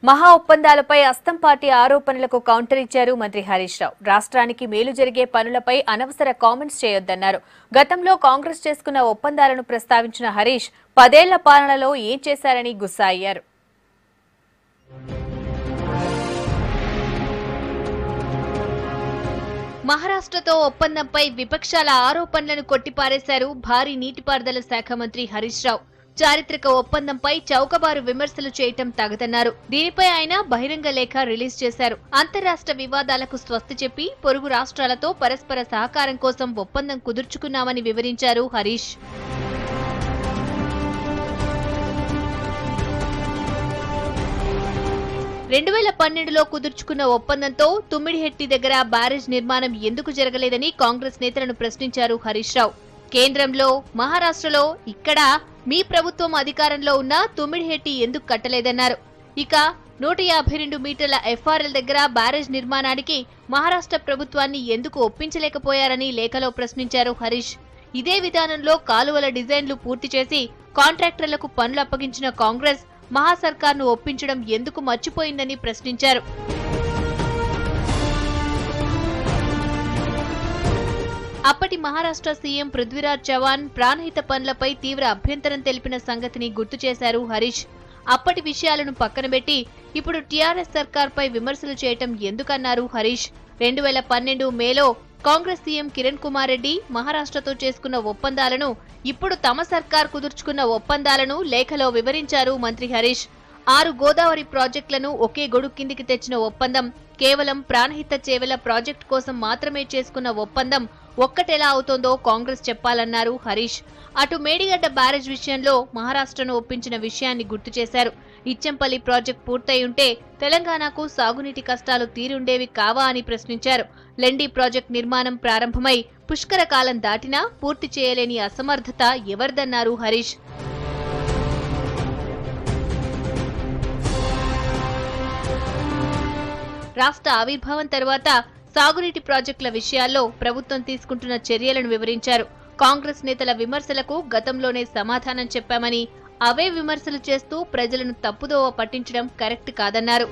మహా ఒప్పందాలపై అస్తంపాటి ఆరోపణలకు కౌంటర్ ఇచ్చారు మంత్రి హరీష్ రావు. రాష్ట్రానికి మేలు జరిగే పనులపై అనవసర కామెంట్స్ చేయొద్దన్నారు. గతంలో కాంగ్రెస్ చేసుకున్న ఒప్పందాలను ప్రస్తావించిన హరీష్ 10 ఏళ్ల పాలనలో ఏం చేశారని గుస్సా అయ్యారు. మహారాష్ట్రతో ఒప్పందంపై విపక్షాల ఆరోపణలను కొట్టిపారేశారు భారీ నీటిపారుదల శాఖ మంత్రి హరీష్ రావు. చారిత్రక ఒప్పందంపై చౌకబారు విమర్శలు చేయటం తగదన్నారు. దీనిపై ఆయన బహిరంగ లేఖ రిలీజ్ చేశారు. అంతర్రాష్ట్ర వివాదాలకు స్వస్తి చెప్పి పొరుగు రాష్ట్రాలతో పరస్పర సహకారం కోసం ఒప్పందం కుదుర్చుకున్నామని వివరించారు హరీష్. "2012లో కుదుర్చుకున్న ఒప్పందంతో తుమ్మిడిహెట్టి దగ్గర బ్యారేజ్ నిర్మాణం ఎందుకు జరగలేదని కాంగ్రెస్ నేతలను ప్రశ్నించారు హరీష్ రావు. కేంద్రంలో, మహారాష్ట్రలో, ఇక్కడ మీ ప్రభుత్వం అధికారంలో ఉన్న తుమ్మిడిహెట్టి ఎందుకు కట్టలేదన్నారు. ఇక 152 మీటర్ల ఎఫ్ఆర్ఎల్ దగ్గర బ్యారేజ్ నిర్మాణానికి మహారాష్ట్ర ప్రభుత్వాన్ని ఎందుకు ఒప్పించలేకపోయారని లేఖలో ప్రశ్నించారు హరీష్. ఇదే విధానంలో కాలువల డిజైన్లు పూర్తి చేసి కాంట్రాక్టర్లకు పనులు అప్పగించిన కాంగ్రెస్ మహాసర్కార్ను ఒప్పించడం ఎందుకు మర్చిపోయిందని ప్రశ్నించారు. అప్పటి మహారాష్ట్ర సీఎం పృథ్వీరాజ్ చవాన్ ప్రాణహిత పనులపై తీవ్ర అభ్యంతరం తెలిపిన సంగతిని గుర్తు చేశారు హరీష్. అప్పటి విషయాలను పక్కనబెట్టి ఇప్పుడు టీఆర్ఎస్ సర్కార్పై విమర్శలు చేయటం ఎందుకన్నారు హరీష్. 2012 మేలో కాంగ్రెస్ సీఎం కిరణ్ కుమార్ రెడ్డి మహారాష్ట్రతో చేసుకున్న ఒప్పందాలను, ఇప్పుడు తమ సర్కార్ కుదుర్చుకున్న ఒప్పందాలను లేఖలో వివరించారు మంత్రి హరీష్. 6 గోదావరి ప్రాజెక్టులను ఒకే గొడుగు కిందికి తెచ్చిన ఒప్పందం, కేవలం ప్రాణహిత చేవెళ్ల ప్రాజెక్టు కోసం మాత్రమే చేసుకున్న ఒప్పందం ఒక్కటెలా అవుతోందో కాంగ్రెస్ చెప్పాలన్నారు హరీష్. అటు మేడిగడ్డ బ్యారేజ్ విషయంలో మహారాష్ట్రను ఒప్పించిన విషయాన్ని గుర్తు చేశారు. ఇచ్చంపల్లి ప్రాజెక్టు పూర్తయి ఉంటే తెలంగాణకు సాగునీటి కష్టాలు తీరుండేవి కావా అని ప్రశ్నించారు. లెండి ప్రాజెక్టు నిర్మాణం ప్రారంభమై పుష్కర కాలం దాటినా పూర్తి చేయలేని అసమర్థత ఎవరిదన్నారు హరీష్. రాష్ట్ర ఆవిర్భావం తర్వాత సాగునీటి ప్రాజెక్టుల విషయాల్లో ప్రభుత్వం తీసుకుంటున్న చర్యలను వివరించారు. కాంగ్రెస్ నేతల విమర్శలకు గతంలోనే సమాధానం చెప్పామని, అవే విమర్శలు చేస్తూ ప్రజలను తప్పుదోవ పట్టించడం కరెక్ట్ కాదన్నారు.